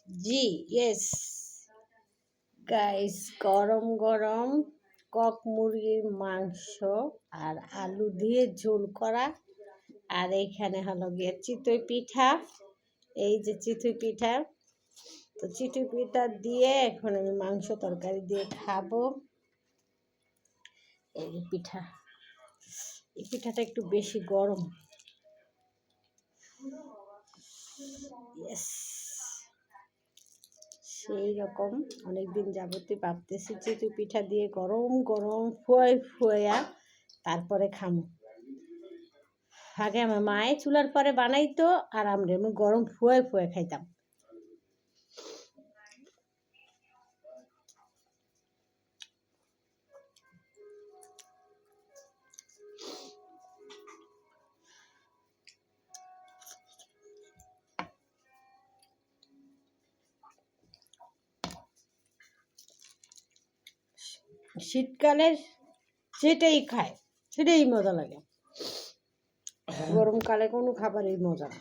জি yes guys, গরম গরম cock মুরগির মাংস আর আলু দিয়ে ঝোল করা। আর এইখানে হলো গিয়ে চিতই পিঠা। এই যে চিতই পিঠা, তো চিতই পিঠা দিয়ে এখন আমি মাংস তরকারি দিয়ে খাবো। এই পিঠা, এই পিঠাটা একটু বেশি গরম। ইয়েস, সেই রকম অনেকদিন যাবতই ভাবতেছি চিতই পিঠা দিয়ে গরম গরম ফুয়া তারপরে খামো। আগে আমার মায়ে চুলার পরে বানাইতো আর আমরা এমনি গরম ফুয়া খাইতাম। শীতকালের যেটাই খায় সেটাই মজা লাগে, গরমকালে কোনো খাবারই মজা না।